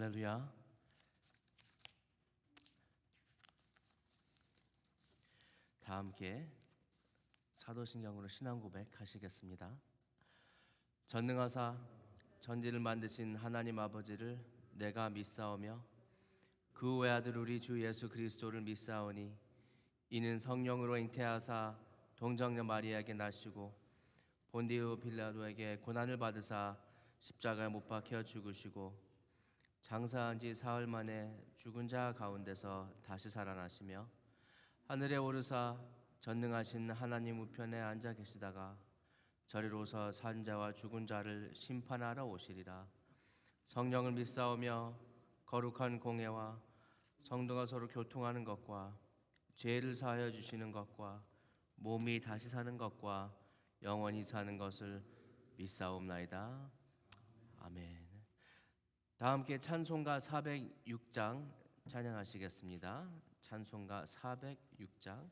할렐루야. 다 함께 사도신경으로 신앙 고백하시겠습니다. 전능하사 전지를 만드신 하나님 아버지를 내가 믿사오며 그 외아들 우리 주 예수 그리스도를 믿사오니 이는 성령으로 잉태하사 동정녀 마리아에게 나시고 본디오 빌라도에게 고난을 받으사 십자가에 못 박혀 죽으시고 장사한 지 사흘 만에 죽은 자 가운데서 다시 살아나시며 하늘에 오르사 전능하신 하나님 우편에 앉아 계시다가 저리로서 산 자와 죽은 자를 심판하러 오시리라. 성령을 믿사오며 거룩한 공회와 성도가 서로 교통하는 것과 죄를 사하여 주시는 것과 몸이 다시 사는 것과 영원히 사는 것을 믿사옵나이다. 아멘. 다 함께 찬송가 406장 찬양하시겠습니다. 찬송가 406장.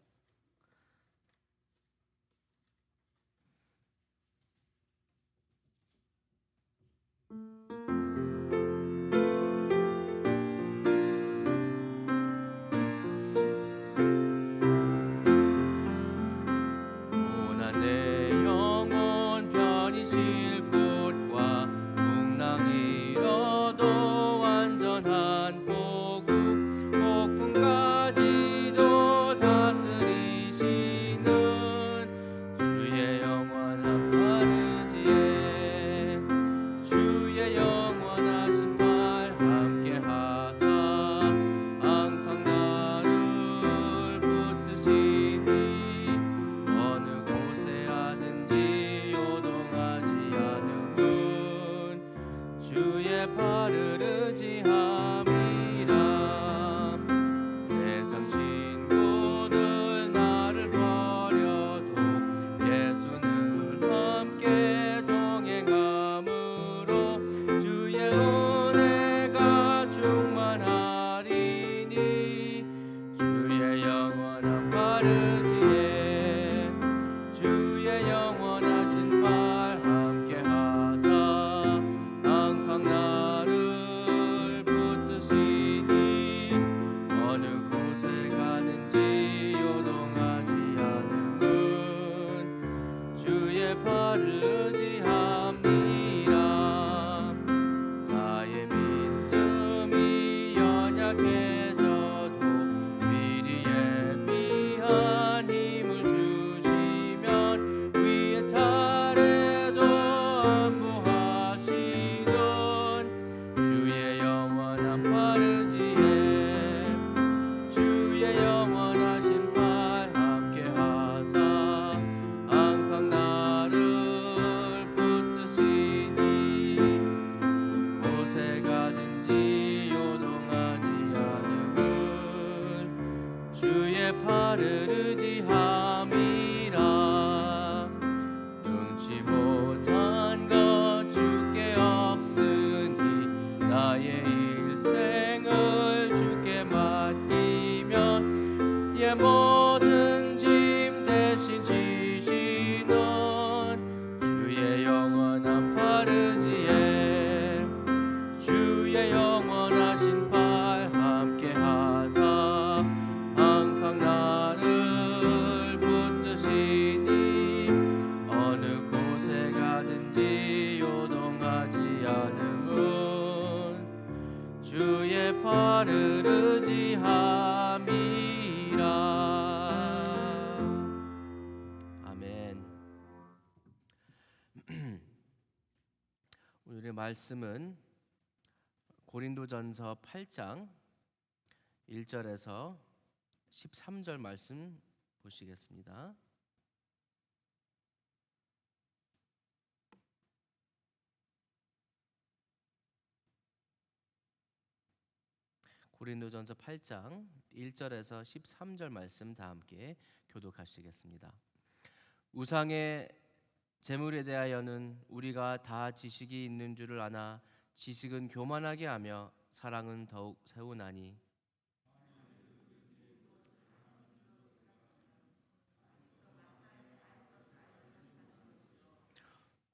오늘의 말씀은 고린도전서 8장 1절에서 13절 말씀 보시겠습니다. 고린도전서 8장 1절에서 13절 말씀 다 함께 교독하시겠습니다. 우상의 재물에 대하여는 우리가 다 지식이 있는 줄을 아나 지식은 교만하게 하며 사랑은 더욱 세우나니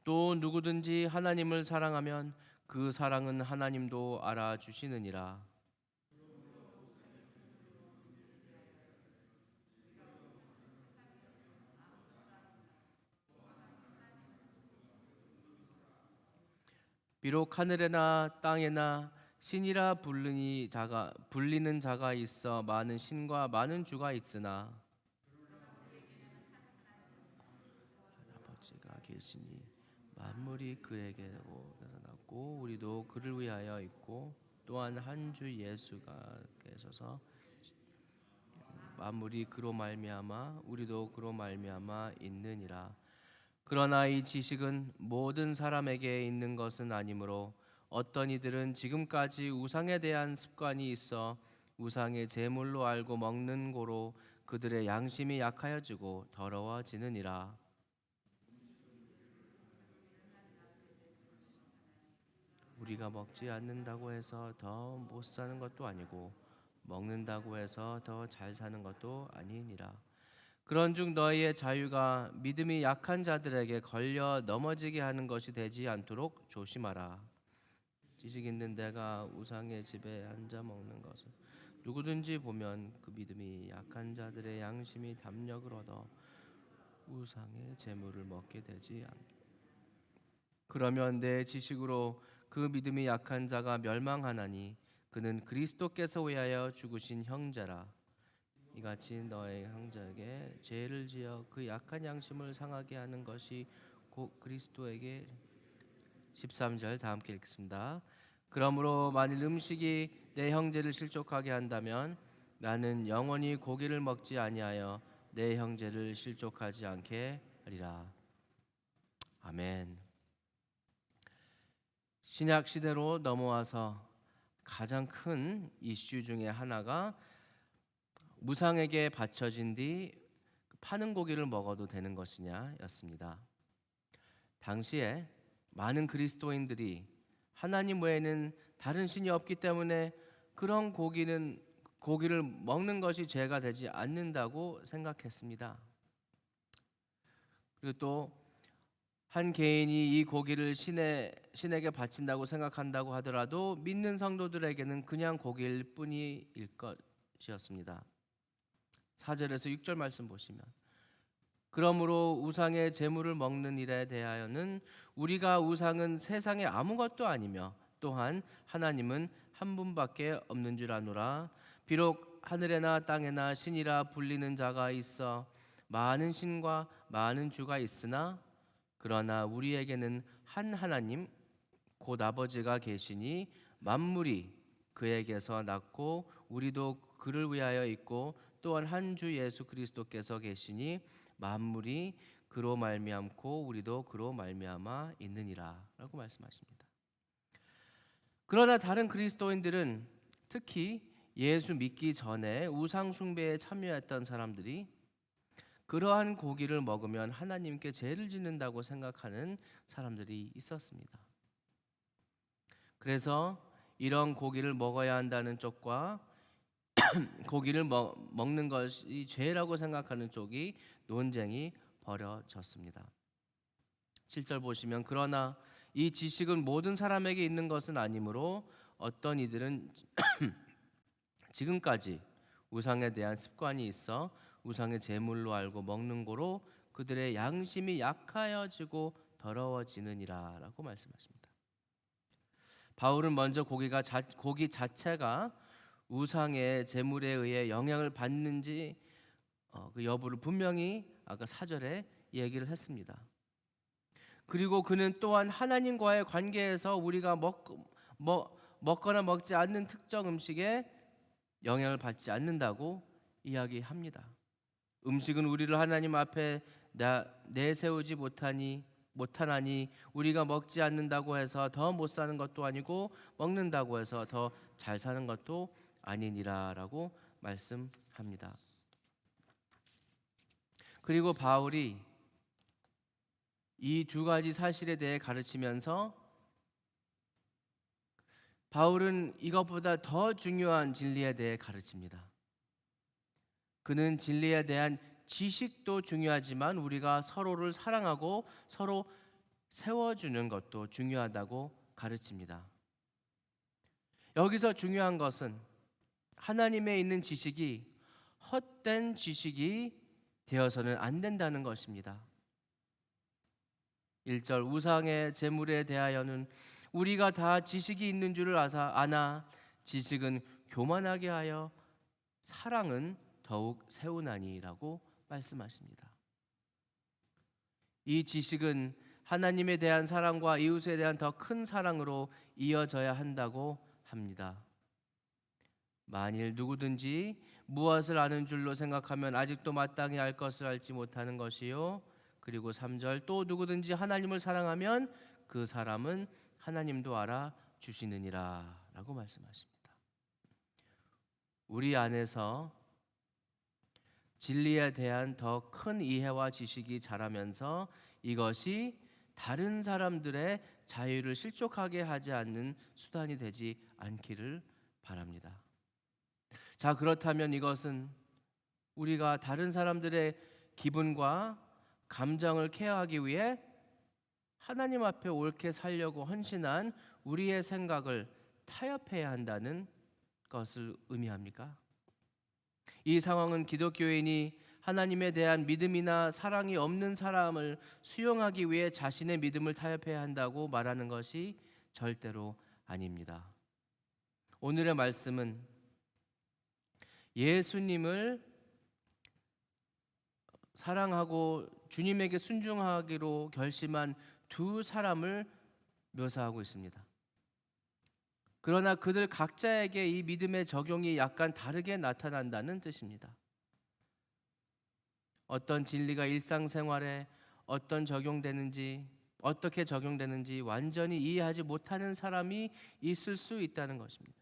또 누구든지 하나님을 사랑하면 그 사랑은 하나님도 알아주시느니라. 비록 하늘에나 땅에나 신이라 불리는 자가 있어 많은 신과 많은 주가 있으나 아버지가 계시니 만물이 그에게로 났고 우리도 그를 위하여 있고 또한 한 주 예수가 계셔서 만물이 그로 말미암아 우리도 그로 말미암아 있느니라. 그러나 이 지식은 모든 사람에게 있는 것은 아니므로 어떤 이들은 지금까지 우상에 대한 습관이 있어 우상의 제물로 알고 먹는 고로 그들의 양심이 약하여지고 더러워지느니라. 우리가 먹지 않는다고 해서 더 못 사는 것도 아니고 먹는다고 해서 더 잘 사는 것도 아니니라. 그런즉 너희의 자유가 믿음이 약한 자들에게 걸려 넘어지게 하는 것이 되지 않도록 조심하라. 지식 있는 내가 우상의 집에 앉아 먹는 것을 누구든지 보면 그 믿음이 약한 자들의 양심이 담력을 얻어 우상의 재물을 먹게 되지 않게. 그러면 내 지식으로 그 믿음이 약한 자가 멸망하나니 그는 그리스도께서 위하여 죽으신 형제라. 이같이 너의 형제에게 죄를 지어 그 약한 양심을 상하게 하는 것이 곧 그리스도에게 13절 다 함께 읽겠습니다. 그러므로 만일 음식이 내 형제를 실족하게 한다면 나는 영원히 고기를 먹지 아니하여 내 형제를 실족하지 않게 하리라. 아멘. 신약 시대로 넘어와서 가장 큰 이슈 중에 하나가 무상에게 바쳐진 뒤 파는 고기를 먹어도 되는 것이냐였습니다. 당시에 많은 그리스도인들이 하나님 외에는 다른 신이 없기 때문에 그런 고기를 먹는 것이 죄가 되지 않는다고 생각했습니다. 그리고 또 한 개인이 이 고기를 신에게 바친다고 생각한다고 하더라도 믿는 성도들에게는 그냥 고기일 뿐일 것이었습니다. 4절에서 6절 말씀 보시면 그러므로 우상의 제물을 먹는 일에 대하여는 우리가 우상은 세상에 아무것도 아니며 또한 하나님은 한 분밖에 없는 줄 아노라. 비록 하늘에나 땅에나 신이라 불리는 자가 있어 많은 신과 많은 주가 있으나 그러나 우리에게는 한 하나님 곧 아버지가 계시니 만물이 그에게서 났고 우리도 그를 위하여 있고 또한 한 주 예수 그리스도께서 계시니 만물이 그로 말미암고 우리도 그로 말미암아 있느니라라고 말씀하십니다. 그러나 다른 그리스도인들은 특히 예수 믿기 전에 우상 숭배에 참여했던 사람들이 그러한 고기를 먹으면 하나님께 죄를 짓는다고 생각하는 사람들이 있었습니다. 그래서 이런 고기를 먹어야 한다는 쪽과 고기를 먹는 것이 죄라고 생각하는 쪽이 논쟁이 벌어졌습니다. 7절 보시면 그러나 이 지식은 모든 사람에게 있는 것은 아니므로 어떤 이들은 지금까지 우상에 대한 습관이 있어 우상의 제물로 알고 먹는 고로 그들의 양심이 약하여지고 더러워지느니라 라고 말씀하십니다. 바울은 먼저 고기 자체가 우상의 제물에 의해 영향을 받는지 그 여부를 분명히 아까 4절에 얘기를 했습니다. 그리고 그는 또한 하나님과의 관계에서 우리가 먹거나 먹지 않는 특정 음식에 영향을 받지 않는다고 이야기합니다. 음식은 우리를 하나님 앞에 내세우지 못하나니 우리가 먹지 않는다고 해서 더 못 사는 것도 아니고 먹는다고 해서 더 잘 사는 것도 아니니라라고 말씀합니다. 그리고 바울이 이 두 가지 사실에 대해 가르치면서 바울은 이것보다 더 중요한 진리에 대해 가르칩니다. 그는 진리에 대한 지식도 중요하지만 우리가 서로를 사랑하고 서로 세워주는 것도 중요하다고 가르칩니다. 여기서 중요한 것은 하나님에 있는 지식이 헛된 지식이 되어서는 안 된다는 것입니다. 1절 우상의 제물에 대하여는 우리가 다 지식이 있는 줄을 아나 지식은 교만하게 하여 사랑은 더욱 세우나니라고 말씀하십니다. 이 지식은 하나님에 대한 사랑과 이웃에 대한 더 큰 사랑으로 이어져야 한다고 합니다. 만일 누구든지 무엇을 아는 줄로 생각하면 아직도 마땅히 알 것을 알지 못하는 것이요. 그리고 3절 또 누구든지 하나님을 사랑하면 그 사람은 하나님도 알아 주시느니라 라고 말씀하십니다. 우리 안에서 진리에 대한 더 큰 이해와 지식이 자라면서 이것이 다른 사람들의 자유를 실족하게 하지 않는 수단이 되지 않기를 바랍니다. 자, 그렇다면 이것은 우리가 다른 사람들의 기분과 감정을 케어하기 위해 하나님 앞에 옳게 살려고 헌신한 우리의 생각을 타협해야 한다는 것을 의미합니까? 이 상황은 기독교인이 하나님에 대한 믿음이나 사랑이 없는 사람을 수용하기 위해 자신의 믿음을 타협해야 한다고 말하는 것이 절대로 아닙니다. 오늘의 말씀은 예수님을 사랑하고 주님에게 순종하기로 결심한 두 사람을 묘사하고 있습니다. 그러나 그들 각자에게 이 믿음의 적용이 약간 다르게 나타난다는 뜻입니다. 어떤 진리가 일상생활에 어떻게 적용되는지 완전히 이해하지 못하는 사람이 있을 수 있다는 것입니다.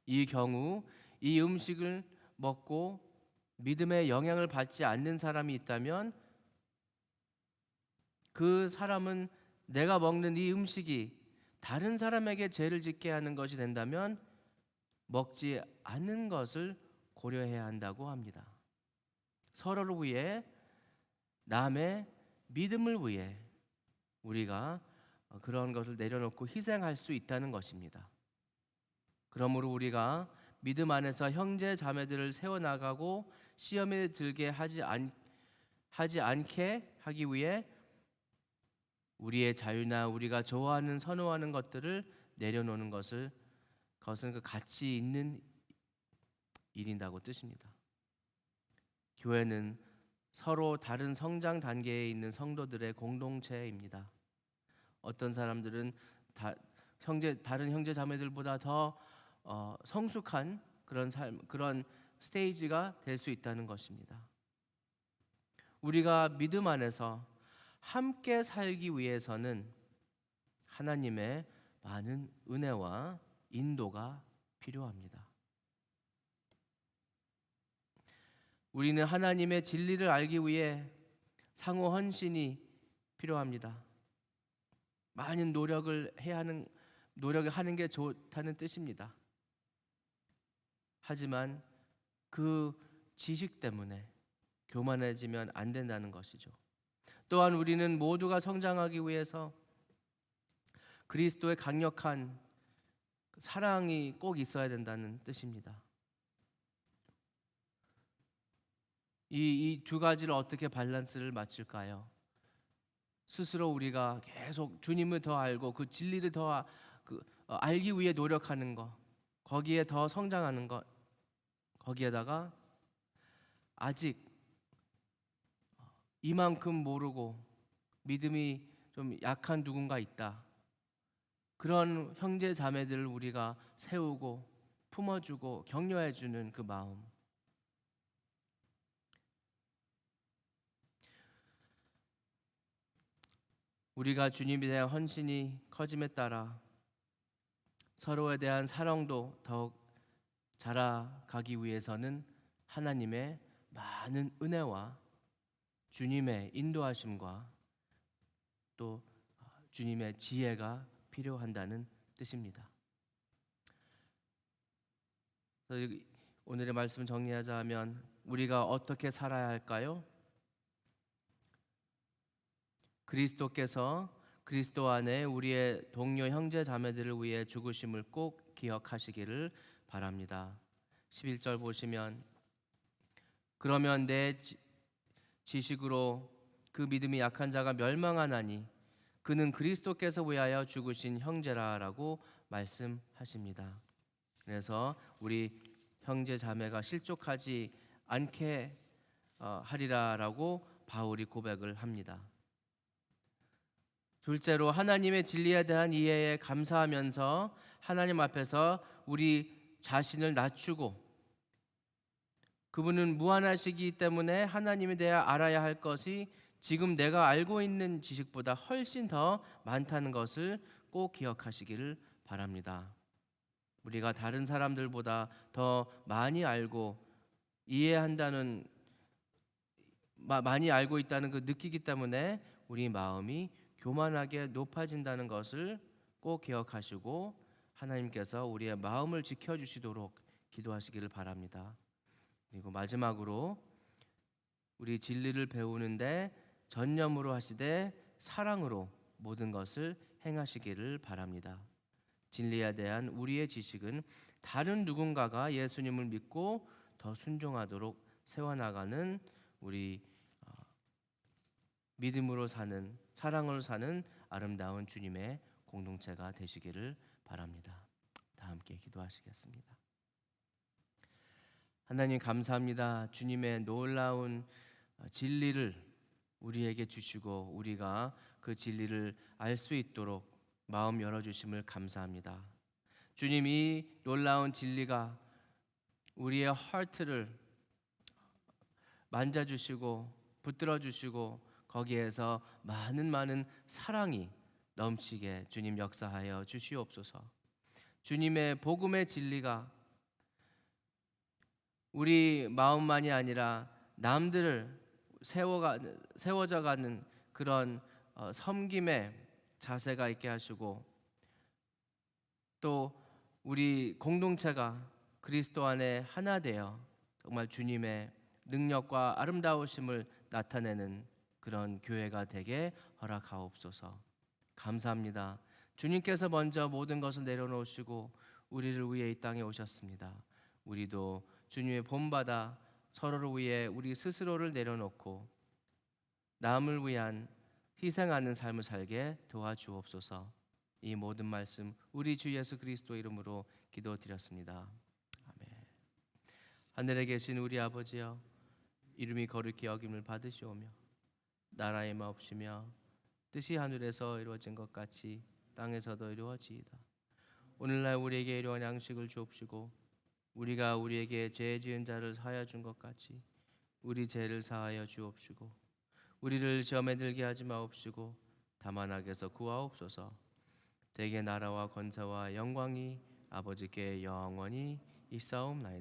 이 경우 이 음식을 먹고 믿음의 영향을 받지 않는 사람이 있다면 그 사람은 내가 먹는 이 음식이 다른 사람에게 죄를 짓게 하는 것이 된다면 먹지 않는 것을 고려해야 한다고 합니다. 서로를 위해 남의 믿음을 위해 우리가 그런 것을 내려놓고 희생할 수 있다는 것입니다. 그러므로 우리가 믿음 안에서 형제 자매들을 세워나가고 시험에 들게 하지 않게 하기 위해 우리의 자유나 우리가 좋아하는 선호하는 것들을 내려놓는 그것은 그 가치 있는 일인다고 뜻입니다. 교회는 서로 다른 성장 단계에 있는 성도들의 공동체입니다. 어떤 사람들은 다른 형제 자매들보다 더 성숙한 그런 스테이지가 될 수 있다는 것입니다. 우리가 믿음 안에서 함께 살기 위해서는 하나님의 많은 은혜와 인도가 필요합니다. 우리는 하나님의 진리를 알기 위해 상호 헌신이 필요합니다. 많은 노력을 하는 게 좋다는 뜻입니다. 하지만 그 지식 때문에 교만해지면 안 된다는 것이죠. 또한 우리는 모두가 성장하기 위해서 그리스도의 강력한 사랑이 꼭 있어야 된다는 뜻입니다. 이 두 가지를 어떻게 밸런스를 맞출까요? 스스로 우리가 계속 주님을 더 알고 그 진리를 더 알기 위해 노력하는 것, 거기에 더 성장하는 것, 거기에다가 아직 이만큼 모르고 믿음이 좀 약한 누군가 있다. 그런 형제 자매들을 우리가 세우고 품어주고 격려해주는 그 마음. 우리가 주님에 대한 헌신이 커짐에 따라 서로에 대한 사랑도 더욱 자라가기 위해서는 하나님의 많은 은혜와 주님의 인도하심과 또 주님의 지혜가 필요한다는 뜻입니다. 오늘의 말씀을 정리하자면 우리가 어떻게 살아야 할까요? 그리스도께서 그리스도 안에 우리의 동료 형제 자매들을 위해 죽으심을 꼭 기억하시기를 바랍니다. 11절 보시면 그러면 내 지식으로 그 믿음이 약한 자가 멸망하나니 그는 그리스도께서 위하여 죽으신 형제라라고 말씀하십니다. 그래서 우리 형제 자매가 실족하지 않게 하리라라고 바울이 고백을 합니다. 둘째로 하나님의 진리에 대한 이해에 감사하면서 하나님 앞에서 우리 자신을 낮추고 그분은 무한하시기 때문에 하나님에 대해 알아야 할 것이 지금 내가 알고 있는 지식보다 훨씬 더 많다는 것을 꼭 기억하시기를 바랍니다. 우리가 다른 사람들보다 더 많이 알고 이해한다는 많이 알고 있다는 그 느끼기 때문에 우리 마음이 교만하게 높아진다는 것을 꼭 기억하시고 하나님께서 우리의 마음을 지켜주시도록 기도하시기를 바랍니다. 그리고 마지막으로 우리 진리를 배우는데 전념으로 하시되 사랑으로 모든 것을 행하시기를 바랍니다. 진리에 대한 우리의 지식은 다른 누군가가 예수님을 믿고 더 순종하도록 세워나가는 우리 믿음으로 사는 사랑으로 사는 아름다운 주님의 공동체가 되시기를 바랍니다. 다 함께 기도하시겠습니다. 하나님 감사합니다. 주님의 놀라운 진리를 우리에게 주시고 우리가 그 진리를 알 수 있도록 마음 열어주심을 감사합니다. 주님 이 놀라운 진리가 우리의 하트를 만져주시고 붙들어주시고 거기에서 많은 사랑이 넘치게 주님 역사하여 주시옵소서. 주님의 복음의 진리가 우리 마음만이 아니라 남들을 세워져가는 그런 섬김의 자세가 있게 하시고 또 우리 공동체가 그리스도 안에 하나 되어 정말 주님의 능력과 아름다우심을 나타내는 그런 교회가 되게 허락하옵소서. 감사합니다. 주님께서 먼저 모든 것을 내려놓으시고 우리를 위해 이 땅에 오셨습니다. 우리도 주님의 본받아 서로를 위해 우리 스스로를 내려놓고 남을 위한 희생하는 삶을 살게 도와주옵소서. 이 모든 말씀 우리 주 예수 그리스도 이름으로 기도드렸습니다. 아멘. 하늘에 계신 우리 아버지여, 이름이 거룩히 여김을 받으시오며 나라의 마옵시며 뜻이 하늘에서 이루어진 것 같이 땅에서도 이루어지이다. 오늘날 우리에게 일용할 양식을 주옵시고 우리가 우리에게 죄 지은 자를 사하여 준 것 같이 우리 죄를 사하여 주옵시고 우리를 시험에 들게 하지 마옵시고 다만 악에서 구하옵소서. 대개 나라와 권세와 영광이 아버지께 영원히 있사옵나이다.